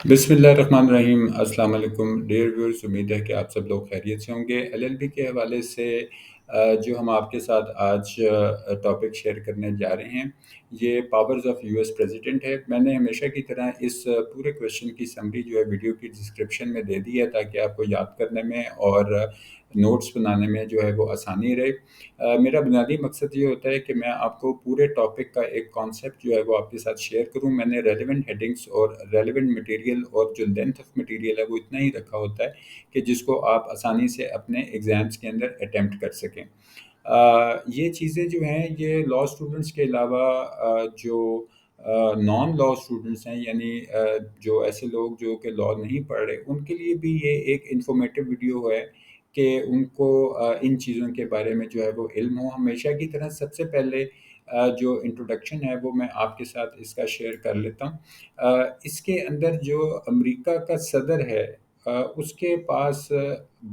بسم اللہ الرحمن الرحیم۔ السلام علیکم ڈیئر ویورز، امید ہے کہ آپ سب لوگ خیریت سے ہوں گے۔ ایل ایل بی کے حوالے سے جو ہم آپ کے ساتھ آج ٹاپک شیئر کرنے جا رہے ہیں، یہ powers of U S president ہے۔ میں نے ہمیشہ کی طرح اس پورے کویشچن کی سمری جو ہے ویڈیو کی ڈسکرپشن میں دے دی ہے، تاکہ آپ کو یاد کرنے میں اور نوٹس بنانے میں جو ہے وہ آسانی رہے۔ میرا بنیادی مقصد یہ ہوتا ہے کہ میں آپ کو پورے ٹاپک کا ایک کانسیپٹ جو ہے وہ آپ کے ساتھ شیئر کروں۔ میں نے ریلیونٹ ہیڈنگس اور ریلیونٹ مٹیریل اور جو لینتھ آف مٹیریل ہے وہ اتنا ہی رکھا ہوتا ہے کہ جس کو آپ آسانی سے اپنے ایگزامس کے اندر اٹیمپٹ کر سکیں۔ یہ چیزیں جو ہیں یہ لاء اسٹوڈنٹس کے علاوہ جو نان لاء اسٹوڈنٹس ہیں، یعنی جو ایسے لوگ جو کہ لاء نہیں پڑھ رہے، ان کے لیے بھی یہ ایک انفارمیٹیو ویڈیو ہے کہ ان کو ان چیزوں کے بارے میں جو ہے وہ علم ہو۔ ہمیشہ کی طرح سب سے پہلے جو انٹروڈکشن ہے وہ میں آپ کے ساتھ اس کا شیئر کر لیتا ہوں۔ اس کے اندر جو امریکہ کا صدر ہے، اس کے پاس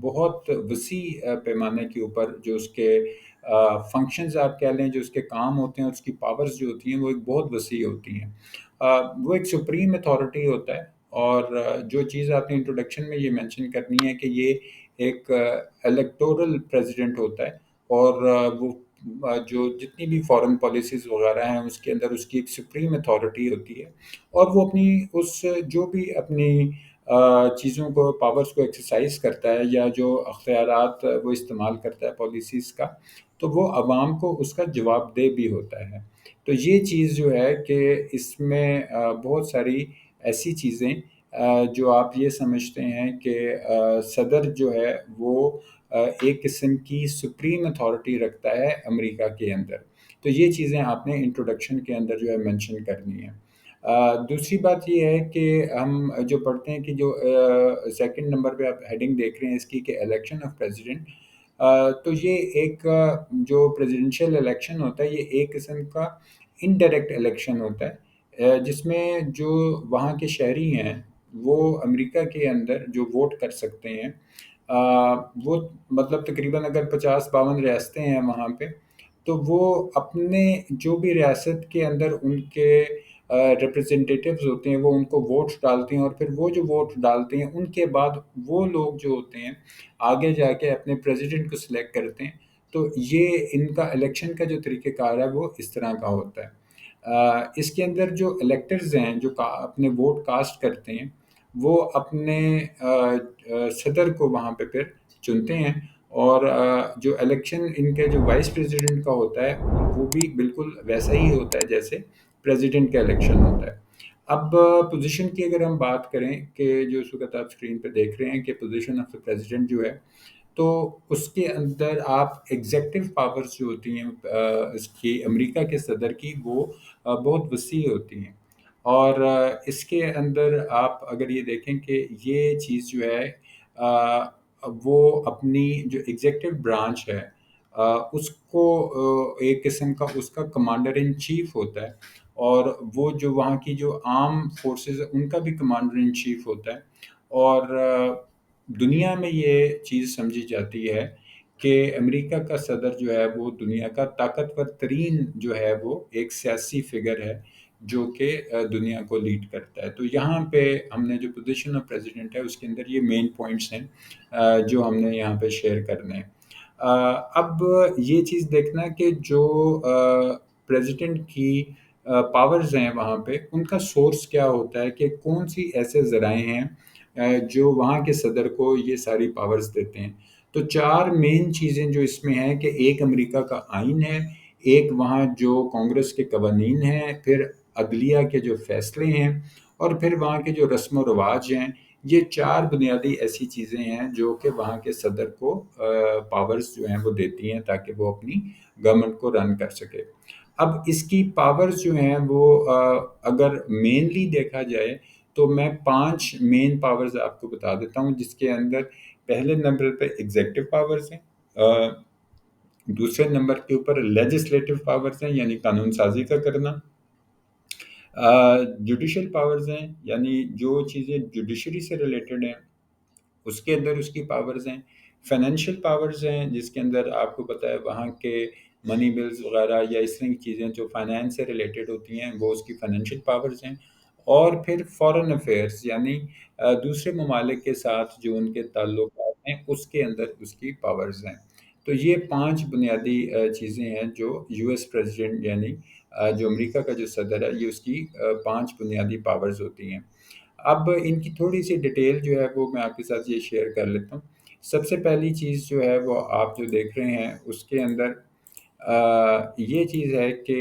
بہت وسیع پیمانے کے اوپر جو اس کے فنکشنز آپ کہہ لیں، جو اس کے کام ہوتے ہیں، اس کی پاورز جو ہوتی ہیں وہ ایک بہت وسیع ہوتی ہیں۔ وہ ایک سپریم اتھارٹی ہوتا ہے، اور جو چیز آپ نے انٹروڈکشن میں یہ مینشن کرنی ہے کہ یہ ایک الیکٹورل پریزیڈنٹ ہوتا ہے، اور وہ جو جتنی بھی فارن پالیسیز وغیرہ ہیں اس کے اندر اس کی ایک سپریم اتھارٹی ہوتی ہے، اور وہ اپنی اس جو بھی اپنی چیزوں کو پاورز کو ایکسرسائز کرتا ہے، یا جو اختیارات وہ استعمال کرتا ہے پالیسیز کا، تو وہ عوام کو اس کا جواب دہ بھی ہوتا ہے۔ تو یہ چیز جو ہے کہ اس میں بہت ساری ایسی چیزیں جو آپ یہ سمجھتے ہیں کہ صدر جو ہے وہ ایک قسم کی سپریم اتھارٹی رکھتا ہے امریکہ کے اندر۔ تو یہ چیزیں آپ نے انٹروڈکشن کے اندر جو ہے مینشن کرنی ہے۔ دوسری بات یہ ہے کہ ہم جو پڑھتے ہیں کہ جو سیکنڈ نمبر پہ آپ ہیڈنگ دیکھ رہے ہیں اس کی کہ الیکشن آف پریزیڈنٹ، تو یہ ایک جو پریزیڈنشیل الیکشن ہوتا ہے، یہ ایک قسم کا انڈائریکٹ الیکشن ہوتا ہے، جس میں جو وہاں کے شہری ہیں وہ امریکہ کے اندر جو ووٹ کر سکتے ہیں، وہ مطلب تقریباً اگر 50-52 ریاستیں ہیں وہاں پہ، تو وہ اپنے جو بھی ریاست کے اندر ان کے ریپرزنٹیٹیوز ہوتے ہیں وہ ان کو ووٹ ڈالتے ہیں، اور پھر وہ جو ووٹ ڈالتے ہیں ان کے بعد وہ لوگ جو ہوتے ہیں آگے جا کے اپنے پریزیڈنٹ کو سلیکٹ کرتے ہیں۔ تو یہ ان کا الیکشن کا جو طریقہ کار ہے وہ اس طرح کا ہوتا ہے۔ اس کے اندر جو الیکٹرز ہیں جو اپنے ووٹ کاسٹ کرتے ہیں، وہ اپنے صدر کو وہاں پہ پھر چنتے ہیں، اور جو الیکشن ان کے جو وائس پریزیڈنٹ کا ہوتا ہے وہ بھی بالکل ویسا ہی ہوتا ہے جیسے پریزیڈنٹ کا الیکشن ہوتا ہے۔ اب پوزیشن کی اگر ہم بات کریں کہ جو اس وقت آپ اسکرین پہ دیکھ رہے ہیں کہ پوزیشن آف دا پریزیڈنٹ جو ہے، تو اس کے اندر آپ ایگزیکٹو پاورز جو ہوتی ہیں اس کی امریکہ کے صدر کی، وہ بہت وسیع ہوتی ہیں۔ اور اس کے اندر آپ اگر یہ دیکھیں کہ یہ چیز جو ہے وہ اپنی جو ایگزیکٹو برانچ ہے اس کو ایک قسم کا اس کا کمانڈر ان چیف ہوتا ہے، اور وہ جو وہاں کی جو عام فورسز ان کا بھی کمانڈر ان چیف ہوتا ہے۔ اور دنیا میں یہ چیز سمجھی جاتی ہے کہ امریکہ کا صدر جو ہے وہ دنیا کا طاقتور ترین جو ہے وہ ایک سیاسی فگر ہے جو کہ دنیا کو لیڈ کرتا ہے۔ تو یہاں پہ ہم نے جو پوزیشن آف پریزیڈنٹ ہے اس کے اندر یہ مین پوائنٹس ہیں جو ہم نے یہاں پہ شیئر کرنے ہیں۔ اب یہ چیز دیکھنا کہ جو پریزیڈنٹ کی پاورز ہیں وہاں پہ ان کا سورس کیا ہوتا ہے، کہ کون سی ایسے ذرائع ہیں جو وہاں کے صدر کو یہ ساری پاورز دیتے ہیں۔ تو 4 مین چیزیں جو اس میں ہیں کہ ایک امریکہ کا آئین ہے، ایک وہاں جو کانگریس کے قوانین ہیں، پھر عدلیہ کے جو فیصلے ہیں، اور پھر وہاں کے جو رسم و رواج ہیں۔ یہ 4 بنیادی ایسی چیزیں ہیں جو کہ وہاں کے صدر کو پاورز جو ہیں وہ دیتی ہیں تاکہ وہ اپنی گورنمنٹ کو رن کر سکے۔ اب اس کی پاورز جو ہیں وہ اگر مینلی دیکھا جائے تو میں 5 مین پاورز آپ کو بتا دیتا ہوں، جس کے اندر پہلے نمبر پہ ایگزیکٹو پاورز ہیں، دوسرے نمبر کے اوپر لیجسلیٹو پاورز ہیں یعنی قانون سازی کا کرنا، جوڈیشل پاورز ہیں یعنی جو چیزیں جوڈیشری سے ریلیٹڈ ہیں اس کے اندر اس کی پاورز ہیں، فائنینشیل پاورز ہیں جس کے اندر آپ کو پتہ ہے وہاں کے منی بلز وغیرہ یا اس طرح کی چیزیں جو فائنینس سے ریلیٹڈ ہوتی ہیں وہ اس کی فائنینشیل پاورز ہیں، اور پھر فارن افیئرس یعنی دوسرے ممالک کے ساتھ جو ان کے تعلقات ہیں اس کے اندر اس کی پاورز ہیں۔ تو یہ 5 بنیادی چیزیں ہیں جو یو ایس پریزیڈنٹ یعنی جو امریکہ کا جو صدر ہے یہ اس کی 5 بنیادی پاورز ہوتی ہیں۔ اب ان کی تھوڑی سی ڈیٹیل جو ہے وہ میں آپ کے ساتھ یہ شیئر کر لیتا ہوں۔ سب سے پہلی چیز جو ہے وہ آپ جو دیکھ رہے ہیں اس کے اندر یہ چیز ہے کہ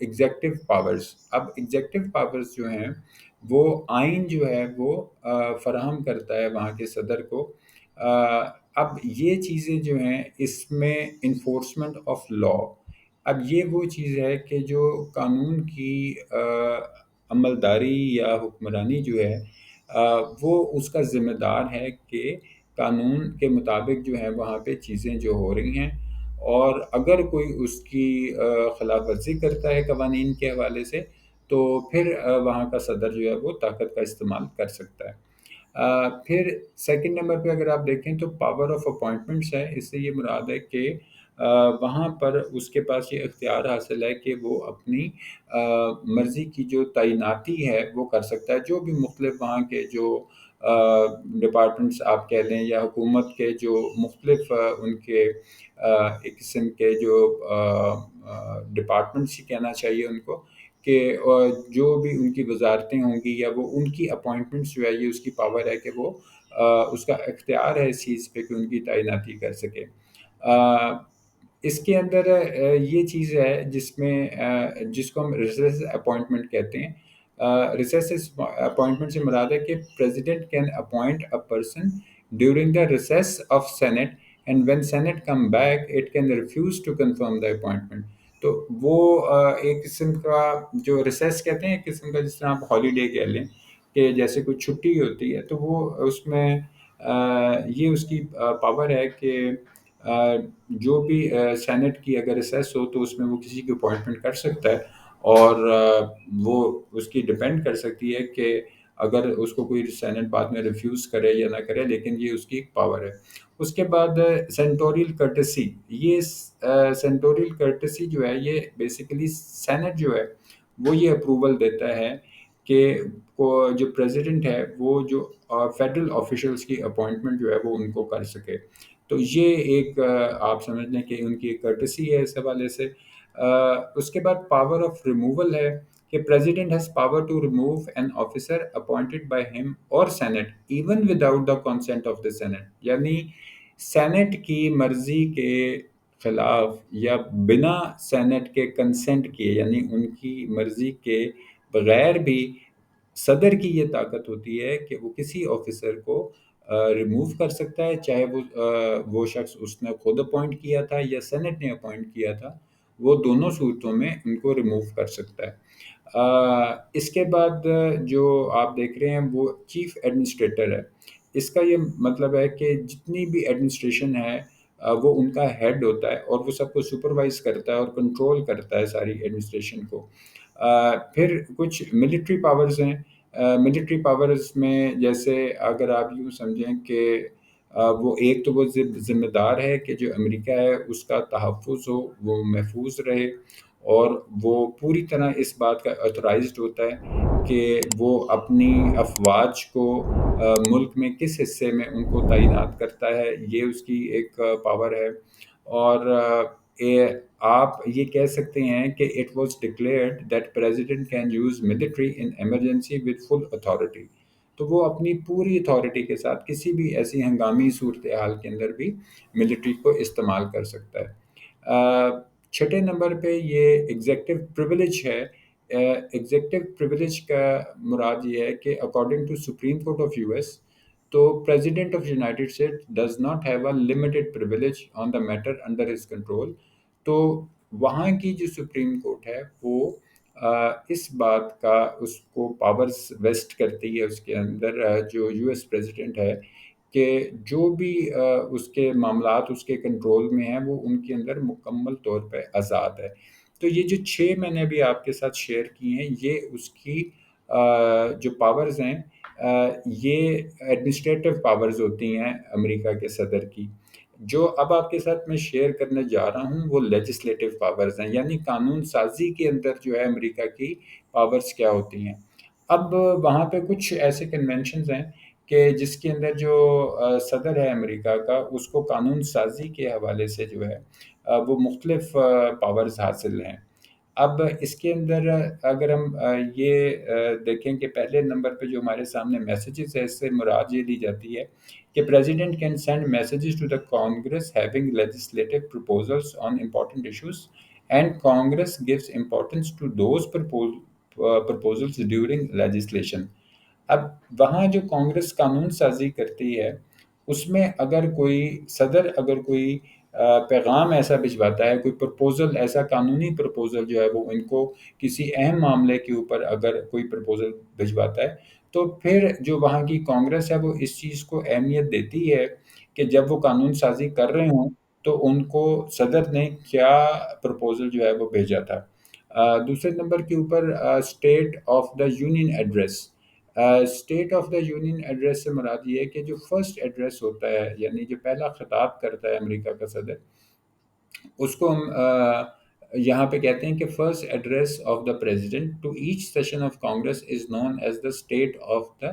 ایگزیکٹو پاورز، اب ایگزیکٹو پاورز جو ہیں وہ آئین جو ہے وہ فراہم کرتا ہے وہاں کے صدر کو۔ اب یہ چیزیں جو ہیں اس میں انفورسمنٹ آف لا، اب یہ وہ چیز ہے کہ جو قانون کی عملداری یا حکمرانی جو ہے وہ اس کا ذمہ دار ہے کہ قانون کے مطابق جو ہے وہاں پہ چیزیں جو ہو رہی ہیں، اور اگر کوئی اس کی خلاف ورزی کرتا ہے قوانین کے حوالے سے تو پھر وہاں کا صدر جو ہے وہ طاقت کا استعمال کر سکتا ہے۔ پھر سیکنڈ نمبر پہ اگر آپ دیکھیں تو پاور آف اپوائنٹمنٹس ہے، اس سے یہ مراد ہے کہ وہاں پر اس کے پاس یہ اختیار حاصل ہے کہ وہ اپنی مرضی کی جو تعیناتی ہے وہ کر سکتا ہے، جو بھی مختلف وہاں کے جو ڈپارٹمنٹس آپ کہہ لیں یا حکومت کے جو مختلف ان کے ایک قسم کے جو ڈپارٹمنٹس ہی کہنا چاہیے ان کو، کہ جو بھی ان کی وزارتیں ہوں گی یا وہ ان کی اپوائنٹمنٹس جو ہے یہ اس کی پاور ہے کہ وہ اس کا اختیار ہے اس چیز پہ کہ ان کی تعیناتی کر سکے۔ اس کے اندر یہ چیز ہے جس میں جس کو ہم ریسیس اپوائنٹمنٹ کہتے ہیں۔ ریسیس اپوائنٹمنٹ سے مراد ہے کہ president can appoint a person during the recess of Senate and when Senate come back it can refuse to confirm the appointment. تو وہ ایک قسم کا جو ریسیس کہتے ہیں، ایک قسم کا جس طرح آپ ہالیڈے کہہ لیں کہ جیسے کوئی چھٹی ہوتی ہے تو وہ اس میں یہ اس کی پاور ہے کہ جو بھی سینٹ کی اگر ریسیس ہو تو اس میں وہ کسی کی اپوائنٹمنٹ کر سکتا ہے، اور وہ اس کی ڈیپینڈ کر سکتی ہے کہ اگر اس کو کوئی سینٹ بعد میں ریفیوز کرے یا نہ کرے، لیکن یہ اس کی ایک پاور ہے۔ اس کے بعد سینٹوریل کرٹسی، یہ سینٹوریل کرٹسی جو ہے یہ بیسیکلی سینٹ جو ہے وہ یہ اپروول دیتا ہے کہ جو پریزیڈنٹ ہے وہ جو فیڈرل آفیشلس کی اپوائنٹمنٹ جو ہے وہ ان کو کر سکے۔ تو یہ ایک آپ سمجھ لیں کہ ان کی ایک کرٹسی ہے اس حوالے سے۔ اس کے بعد پاور آف ریموول ہے کہ president has power to remove an officer appointed by him اور Senate even without the consent of the Senate, یعنی سینٹ کی مرضی کے خلاف یا بنا سینٹ کے کنسنٹ کیے، یعنی ان کی مرضی کے بغیر بھی صدر کی یہ طاقت ہوتی ہے کہ وہ کسی آفیسر کو ریموو کر سکتا ہے، چاہے وہ شخص اس نے خود اپوائنٹ کیا تھا یا سینٹ نے اپوائنٹ کیا تھا، وہ دونوں صورتوں میں ان کو ریموو کر سکتا ہے۔ اس کے بعد جو آپ دیکھ رہے ہیں وہ چیف ایڈمنسٹریٹر ہے۔ اس کا یہ مطلب ہے کہ جتنی بھی ایڈمنسٹریشن ہے وہ ان کا ہیڈ ہوتا ہے اور وہ سب کو سپروائز کرتا ہے اور کنٹرول کرتا ہے ساری ایڈمنسٹریشن کو۔ پھر کچھ ملٹری پاورز ہیں۔ ملٹری پاورز میں جیسے اگر آپ یوں سمجھیں کہ وہ ایک تو وہ ذمہ دار ہے کہ جو امریکہ ہے اس کا تحفظ ہو، وہ محفوظ رہے، اور وہ پوری طرح اس بات کا اتھورائزڈ ہوتا ہے کہ وہ اپنی افواج کو ملک میں کس حصے میں ان کو تعینات کرتا ہے، یہ اس کی ایک پاور ہے۔ اور آپ یہ کہہ سکتے ہیں کہ it was declared that president can use military in emergency with full authority, تو وہ اپنی پوری اتھارٹی کے ساتھ کسی بھی ایسی ہنگامی صورتحال کے اندر بھی ملٹری کو استعمال کر سکتا ہے۔ چھٹے نمبر پہ یہ ایگزیکٹو پریویلیج ہے۔ ایگزیکٹو پریویلیج کا مراد یہ ہے کہ according to supreme court of U S تو president of united states does not have a limited privilege on the matter under his control. تو وہاں کی جو سپریم کورٹ ہے وہ اس بات کا اس کو پاورز ویسٹ کرتی ہے اس کے اندر جو یو ایس پریزیڈنٹ ہے کہ جو بھی اس کے معاملات اس کے کنٹرول میں ہیں وہ ان کے اندر مکمل طور پہ آزاد ہے۔ تو یہ جو 6 میں نے بھی آپ کے ساتھ شیئر کی ہیں یہ اس کی جو پاورز ہیں یہ ایڈمنسٹریٹو پاورز ہوتی ہیں امریکہ کے صدر کی۔ جو اب آپ کے ساتھ میں شیئر کرنے جا رہا ہوں وہ لیجسلیٹو پاورز ہیں، یعنی قانون سازی کے اندر جو ہے امریکہ کی پاورز کیا ہوتی ہیں۔ اب وہاں پہ کچھ ایسے کنونشنز ہیں کہ جس کے اندر جو صدر ہے امریکہ کا، اس کو قانون سازی کے حوالے سے جو ہے وہ مختلف پاورز حاصل ہیں۔ اب اس کے اندر اگر ہم یہ دیکھیں کہ پہلے نمبر پہ جو ہمارے سامنے میسیجز ہے، اس سے مراد یہ لی جاتی ہے کہ president can send messages to the Congress having legislative proposals on important issues and Congress gives importance to those proposals during legislation۔ اب وہاں جو کانگریس قانون سازی کرتی ہے، اس میں اگر کوئی صدر اگر کوئی پیغام ایسا بھجواتا ہے، کوئی پرپوزل ایسا قانونی پرپوزل جو ہے وہ ان کو کسی اہم معاملے کے اوپر اگر کوئی پرپوزل بھجواتا ہے، تو پھر جو وہاں کی کانگریس ہے وہ اس چیز کو اہمیت دیتی ہے کہ جب وہ قانون سازی کر رہے ہوں تو ان کو صدر نے کیا پرپوزل جو ہے وہ بھیجا تھا۔ دوسرے نمبر کے اوپر state of the union address. State of the union address سے مراد یہ ہے کہ جو فرسٹ ایڈریس ہوتا ہے، یعنی جو پہلا خطاب کرتا ہے امریکہ کا صدر، اس کو ہم یہاں پہ کہتے ہیں کہ first address of the president to each session of Congress is known as the state of the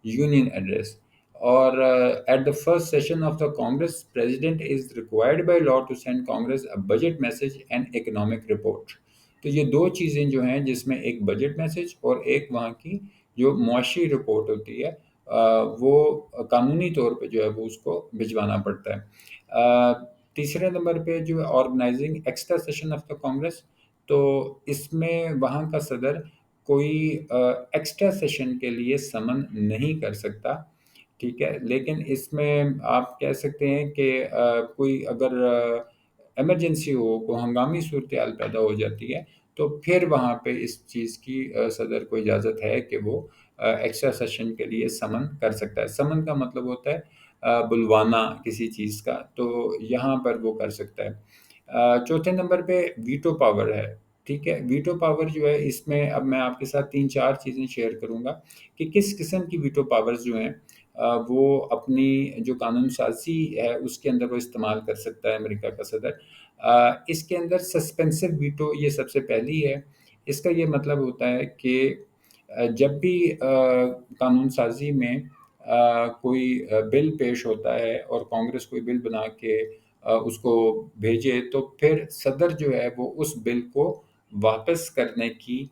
union address. اور at the first session of the Congress president is required by law to send Congress a budget message and economic report. تو یہ دو چیزیں جو ہیں، جس میں ایک budget message اور ایک وہاں کی جو معاشی رپورٹ ہوتی ہے، وہ قانونی طور پہ جو ہے وہ اس کو بھجوانا پڑتا ہے۔ تیسرے نمبر پہ جو ہے organizing extra session of the Congress, تو اس میں وہاں کا صدر کوئی ایکسٹرا سیشن کے لیے سمن نہیں کر سکتا، ٹھیک ہے، لیکن اس میں آپ کہہ سکتے ہیں کہ کوئی اگر ایمرجنسی ہو، کوئی ہنگامی صورتحال پیدا ہو جاتی ہے، تو پھر وہاں پہ اس چیز کی صدر کو اجازت ہے کہ وہ ایکسٹرا سیشن کے لیے سمن کر سکتا ہے۔ سمن کا مطلب ہوتا ہے بلوانا کسی چیز کا، تو یہاں پر وہ کر سکتا ہے۔ چوتھے نمبر پہ ویٹو پاور ہے، ٹھیک ہے۔ ویٹو پاور جو ہے، اس میں اب میں آپ کے ساتھ 3-4 چیزیں شیئر کروں گا کہ کس قسم کی ویٹو پاورز جو ہیں وہ اپنی جو قانون سازی ہے اس کے اندر وہ استعمال کر سکتا ہے امریکہ کا صدر۔ اس کے اندر سسپینسو ویٹو یہ سب سے پہلی ہے۔ اس کا یہ مطلب ہوتا ہے کہ جب بھی قانون سازی میں کوئی بل پیش ہوتا ہے اور کانگریس کوئی بل بنا کے اس کو بھیجے، تو پھر صدر جو ہے وہ اس بل کو واپس کرنے کی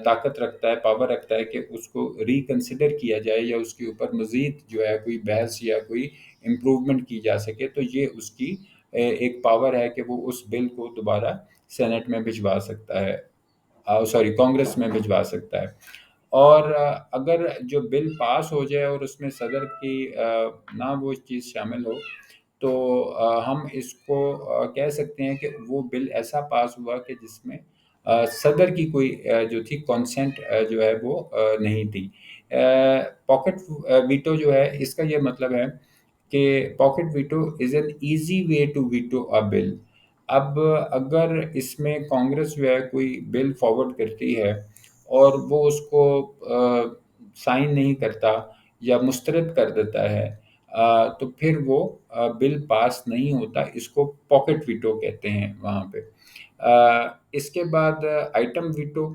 طاقت رکھتا ہے، پاور رکھتا ہے کہ اس کو ریکنسیڈر کیا جائے یا اس کے اوپر مزید جو ہے کوئی بحث یا کوئی امپروومنٹ کی جا سکے۔ تو یہ اس کی ایک پاور ہے کہ وہ اس بل کو دوبارہ سینٹ میں بھجوا سکتا ہے، کانگریس میں بھجوا سکتا ہے۔ اور اگر جو بل پاس ہو جائے اور اس میں صدر کی نہ وہ چیز شامل ہو، تو ہم اس کو کہہ سکتے ہیں کہ وہ بل ایسا پاس ہوا کہ جس میں صدر کی کوئی جو تھی کانسینٹ جو ہے وہ نہیں تھی۔ پاکٹ ویٹو جو ہے، اس کا یہ مطلب ہے کہ pocket veto is an easy way to veto a bill. اب اگر اس میں کانگریس جو ہے کوئی بل فارورڈ کرتی ہے اور وہ اس کو سائن نہیں کرتا یا مسترد کر دیتا ہے، تو پھر وہ بل پاس نہیں ہوتا۔ اس کو پاکٹ ویٹو کہتے ہیں وہاں پہ۔ اس کے بعد آئٹم ویٹو،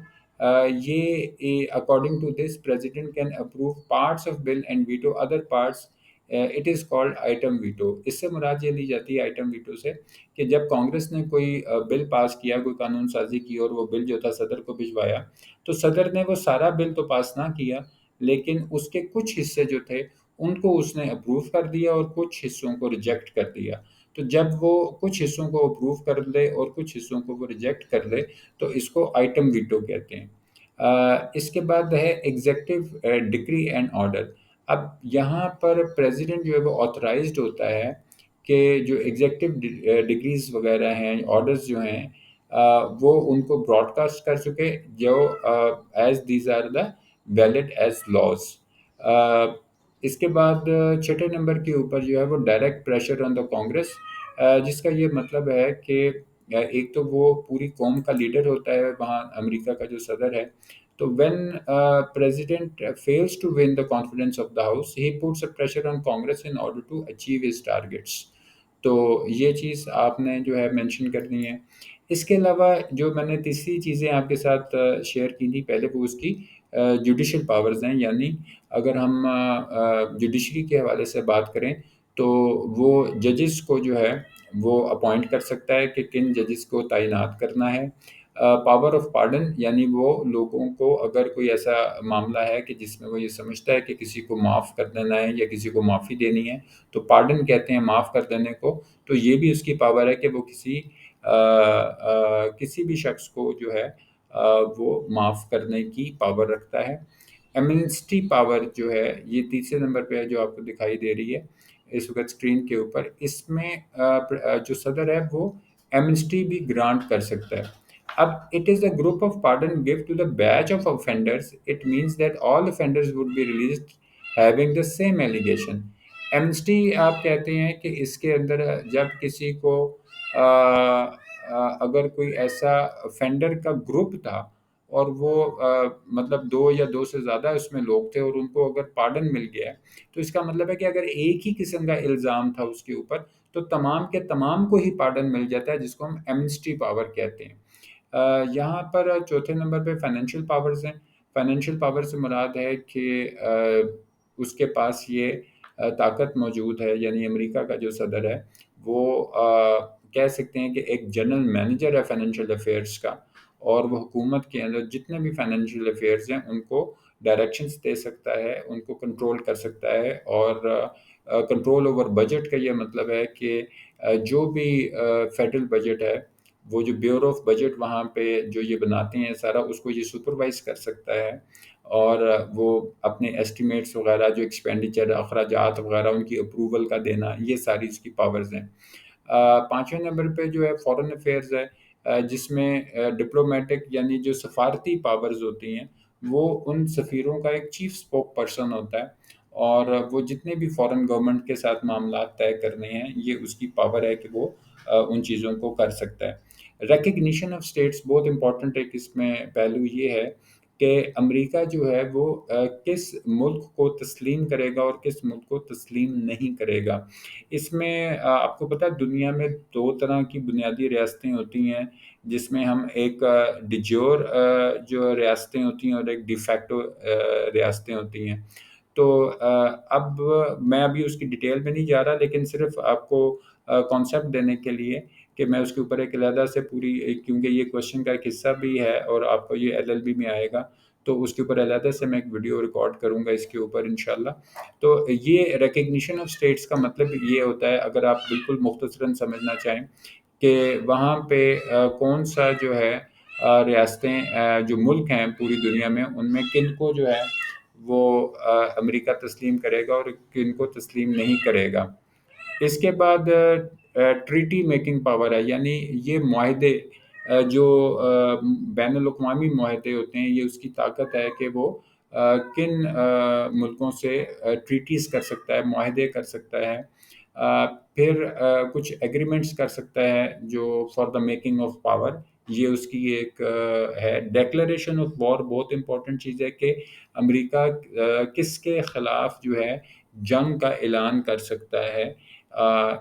یہ according to this president can approve parts of bill and veto other parts, it is called item veto. اس سے مراد یہ لی جاتی ہے آئٹم ویٹو سے کہ جب کانگریس نے کوئی بل پاس کیا، کوئی قانون سازی کی، اور وہ بل جو تھا صدر کو بھجوایا، تو صدر نے وہ سارا بل تو پاس نہ کیا، لیکن اس کے کچھ حصے جو تھے ان کو اس نے اپروو کر دیا اور کچھ حصوں کو ریجیکٹ کر دیا۔ تو جب وہ کچھ حصوں کو اپروو کر لے اور کچھ حصوں کو وہ ریجیکٹ کر لے، تو اس کو آئٹم ویٹو کہتے ہیں۔ اس کے بعد ہے ایگزیکٹو ڈکری اینڈ آرڈر۔ اب یہاں پر پریزیڈنٹ جو ہے وہ آتھرائزڈ ہوتا ہے کہ جو ایگزیکٹو ڈگریز وغیرہ ہیں، آرڈرز جو ہیں، وہ ان کو براڈ کاسٹ کر چکے، جو as these are the valid as laws. اس کے بعد چھٹے نمبر کے اوپر جو ہے وہ direct pressure on the Congress, جس کا یہ مطلب ہے کہ ایک تو وہ پوری قوم کا لیڈر ہوتا ہے وہاں امریکہ کا جو صدر ہے، تو when president fails to win the confidence of the house, he puts a pressure on Congress in order to achieve his targets۔ تو یہ چیز آپ نے جو ہے مینشن کرنی ہے۔ اس کے علاوہ جو میں نے تیسری چیزیں آپ کے ساتھ شیئر کی تھی پہلے، وہ اس کی جوڈیشل پاورز ہیں، یعنی اگر ہم جوڈیشری کے حوالے سے بات کریں تو وہ ججز کو جو ہے وہ اپوائنٹ کر سکتا ہے کہ کن ججز کو تعینات کرنا ہے۔ پاور آف پارڈن، یعنی وہ لوگوں کو اگر کوئی ایسا معاملہ ہے کہ جس میں وہ یہ سمجھتا ہے کہ کسی کو معاف کر دینا ہے یا کسی کو معافی دینی ہے تو پارڈن کہتے ہیں معاف کر دینے کو، تو یہ بھی اس کی پاور ہے کہ وہ کسی بھی شخص کو جو ہے وہ معاف کرنے کی پاور رکھتا ہے۔ ایمنسٹی پاور جو ہے یہ تیسرے نمبر پہ ہے، جو آپ کو دکھائی دے رہی ہے اس وقت اسکرین کے اوپر۔ اس میں جو صدر ہے وہ ایمنسٹی بھی گرانٹ کر سکتا ہے۔ اب it is a group of pardon give to the batch of offenders. It means that all offenders would be released having the same allegation. Amnesty آپ کہتے ہیں کہ اس کے اندر جب کسی کو اگر کوئی ایسا offender کا گروپ تھا اور وہ مطلب دو یا دو سے زیادہ اس میں لوگ تھے اور ان کو اگر پارڈن مل گیا ہے تو اس کا مطلب ہے کہ اگر ایک ہی قسم کا الزام تھا اس کے اوپر تو تمام کے تمام کو ہی پارڈن مل جاتا ہے، جس کو ہم ایمنسٹی پاور کہتے ہیں۔ یہاں پر چوتھے نمبر پہ فائنینشیل پاورز ہیں۔ فائنینشیل پاور سے مراد ہے کہ اس کے پاس یہ طاقت موجود ہے، یعنی امریکہ کا جو صدر ہے وہ کہہ سکتے ہیں کہ ایک جنرل مینیجر ہے فائنینشیل افیئرس کا، اور وہ حکومت کے اندر جتنے بھی فائنینشیل افیئرز ہیں ان کو ڈائریکشنز دے سکتا ہے، ان کو کنٹرول کر سکتا ہے۔ اور کنٹرول اوور بجٹ کا یہ مطلب ہے کہ جو بھی فیڈرل بجٹ ہے، وہ جو بیورو آف بجٹ وہاں پہ جو یہ بناتے ہیں سارا، اس کو یہ سپروائز کر سکتا ہے، اور وہ اپنے ایسٹیمیٹس وغیرہ جو ایکسپینڈیچر اخراجات وغیرہ ان کی اپروول کا دینا، یہ ساری اس کی پاورز ہیں۔ پانچویں نمبر پہ جو ہے فورن افیئرز ہے، جس میں ڈپلومیٹک یعنی جو سفارتی پاورز ہوتی ہیں وہ ان سفیروں کا ایک چیف اسپوک پرسن ہوتا ہے، اور وہ جتنے بھی فورن گورنمنٹ کے ساتھ معاملات طے کرنے ہیں یہ اس کی پاور ہے کہ وہ ان چیزوں کو کر سکتا ہے۔ ریکگنیشن آف اسٹیٹس بہت امپورٹنٹ ایک اس میں پہلو یہ ہے کہ امریکہ جو ہے وہ کس ملک کو تسلیم کرے گا اور کس ملک کو تسلیم نہیں کرے گا۔ اس میں آپ کو پتہ ہے دنیا میں دو طرح کی بنیادی ریاستیں ہوتی ہیں، جس میں ہم ایک ڈیجور جو ریاستیں ہوتی ہیں اور ایک ڈی فیکٹو ریاستیں ہوتی ہیں۔ تو اب میں ابھی اس کی ڈیٹیل میں نہیں جا رہا، لیکن صرف آپ کو کانسیپٹ دینے کے لیے کہ میں اس کے اوپر ایک علیحدہ سے پوری، کیونکہ یہ کوشچن کا ایک حصہ بھی ہے اور آپ کو یہ LLB میں آئے گا تو اس کے اوپر علیحدہ سے میں ایک ویڈیو ریکارڈ کروں گا اس کے اوپر انشاءاللہ۔ تو یہ ریکگنیشن آف اسٹیٹس کا مطلب یہ ہوتا ہے، اگر آپ بالکل مختصراً سمجھنا چاہیں، کہ وہاں پہ کون سا جو ہے ریاستیں جو ملک ہیں پوری دنیا میں ان میں کن کو جو ہے وہ امریکہ تسلیم کرے گا اور کن کو تسلیم نہیں کرے گا۔ اس کے بعد ٹریٹی میکنگ پاور ہے، یعنی یہ معاہدے جو بین الاقوامی معاہدے ہوتے ہیں، یہ اس کی طاقت ہے کہ وہ کن ملکوں سے ٹریٹیز کر سکتا ہے، معاہدے کر سکتا ہے، پھر کچھ ایگریمنٹس کر سکتا ہے جو for the making of power, یہ اس کی ایک ہے۔ ڈیکلریشن آف وار بہت امپورٹنٹ چیز ہے کہ امریکہ کس کے خلاف جو ہے جنگ کا اعلان کر سکتا ہے۔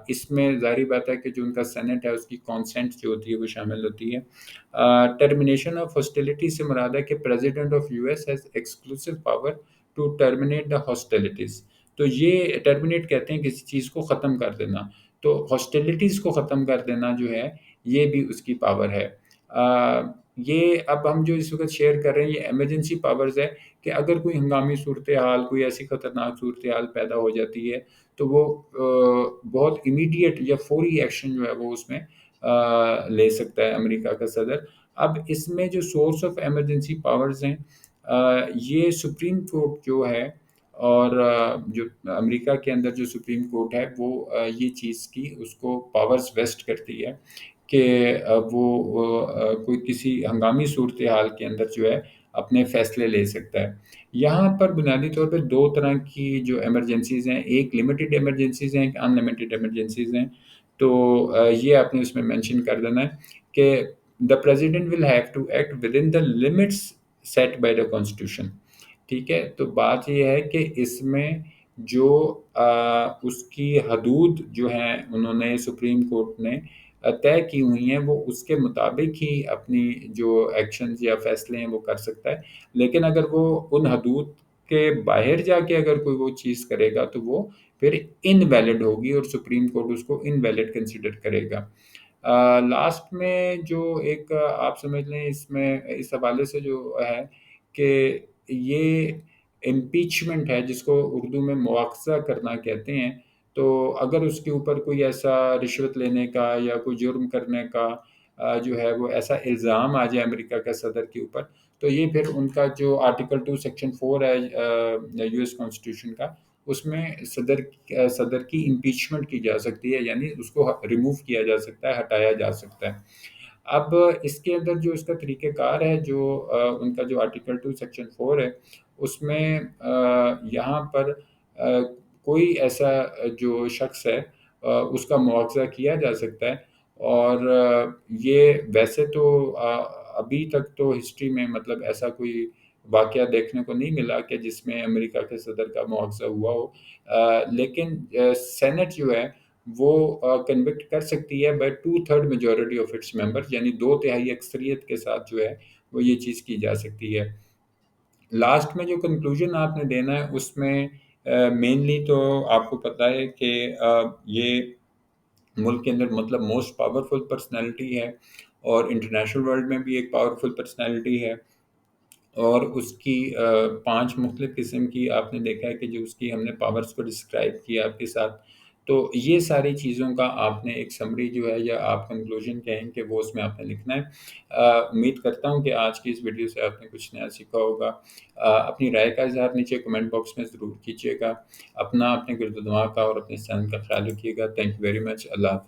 اس میں ظاہری بات ہے کہ جو ان کا سینٹ ہے اس کی کانسنٹ جو ہوتی ہے وہ شامل ہوتی ہے۔ ٹرمینیشن آف ہاسٹیلٹی سے مراد ہے کہ president of US has exclusive power to terminate the hostilities. تو یہ ٹرمینیٹ کہتے ہیں کسی چیز کو ختم کر دینا، تو ہاسٹیلٹیز کو ختم کر دینا جو ہے یہ بھی اس کی پاور ہے۔ یہ اب ہم جو اس وقت شیئر کر رہے ہیں یہ ایمرجنسی پاورز ہے، کہ اگر کوئی ہنگامی صورتحال، کوئی ایسی خطرناک صورتحال پیدا ہو جاتی ہے تو وہ بہت امیڈیٹ یا فوری ایکشن جو ہے وہ اس میں لے سکتا ہے امریکہ کا صدر۔ اب اس میں جو سورس آف ایمرجنسی پاورز ہیں، یہ سپریم کورٹ جو ہے، اور جو امریکہ کے اندر جو سپریم کورٹ ہے وہ یہ چیز کی اس کو پاورز ویسٹ کرتی ہے کہ وہ کوئی کسی ہنگامی صورتحال کے اندر جو ہے اپنے فیصلے لے سکتا ہے۔ یہاں پر بنیادی طور پہ دو طرح کی جو ایمرجنسیز ہیں، ایک لمیٹڈ ایمرجنسیز ہیں، ایک ان لمیٹڈ ایمرجنسیز ہیں۔ تو یہ آپ نے اس میں مینشن کر دینا ہے کہ the president will have to act within the limits set by the constitution. ٹھیک ہے، تو بات یہ ہے کہ اس میں جو اس کی حدود جو ہیں انہوں نے سپریم کورٹ نے طے کی ہوئی ہیں، وہ اس کے مطابق ہی اپنی جو ایکشنز یا فیصلے ہیں وہ کر سکتا ہے۔ لیکن اگر وہ ان حدود کے باہر جا کے اگر کوئی وہ چیز کرے گا تو وہ پھر انویلڈ ہوگی اور سپریم کورٹ اس کو انویلڈ کنسیڈر کرے گا۔ لاسٹ میں جو ایک آپ سمجھ لیں اس میں اس حوالے سے جو ہے کہ یہ امپیچمنٹ ہے جس کو اردو میں مواخذہ کرنا کہتے ہیں، تو اگر اس کے اوپر کوئی ایسا رشوت لینے کا یا کوئی جرم کرنے کا جو ہے وہ ایسا الزام آ جائے امریکہ کے صدر کے اوپر، تو یہ پھر ان کا جو آرٹیکل 2 سیکشن 4 ہے یو ایس کانسٹیٹیوشن کا، اس میں صدر کی امپیچمنٹ کی جا سکتی ہے، یعنی اس کو ریموو کیا جا سکتا ہے، ہٹایا جا سکتا ہے۔ اب اس کے اندر جو اس کا طریقہ کار ہے، جو ان کا جو آرٹیکل 2 سیکشن 4 ہے، اس میں یہاں پر کوئی ایسا جو شخص ہے اس کا مواخذہ کیا جا سکتا ہے، اور یہ ویسے تو ابھی تک تو ہسٹری میں مطلب ایسا کوئی واقعہ دیکھنے کو نہیں ملا کہ جس میں امریکہ کے صدر کا مواخذہ ہوا ہو، لیکن سینٹ جو ہے وہ کنوکٹ کر سکتی ہے by 2/3 majority of its member, یعنی 2/3 اکثریت کے ساتھ جو ہے وہ یہ چیز کی جا سکتی ہے۔ لاسٹ میں جو کنکلوژن آپ نے دینا ہے اس میں مینلی تو آپ کو پتہ ہے کہ یہ ملک کے اندر مطلب موسٹ پاورفل پرسنالٹی ہے، اور انٹرنیشنل ورلڈ میں بھی ایک پاورفل پرسنالٹی ہے، اور اس کی 5 مختلف قسم کی آپ نے دیکھا ہے کہ جو اس کی ہم نے پاورز کو ڈسکرائب کیا آپ کے ساتھ، تو یہ ساری چیزوں کا آپ نے ایک سمری جو ہے یا آپ کنکلوژن کہیں کہ وہ اس میں آپ نے لکھنا ہے۔ امید کرتا ہوں کہ آج کی اس ویڈیو سے آپ نے کچھ نیا سیکھا ہوگا۔ اپنی رائے کا اظہار نیچے کمنٹ باکس میں ضرور کیجیے گا۔ اپنے گرد و نواح کا اور اپنے صحت کا خیال رکھیے گا۔ Thank you very much. اللہ حافظ۔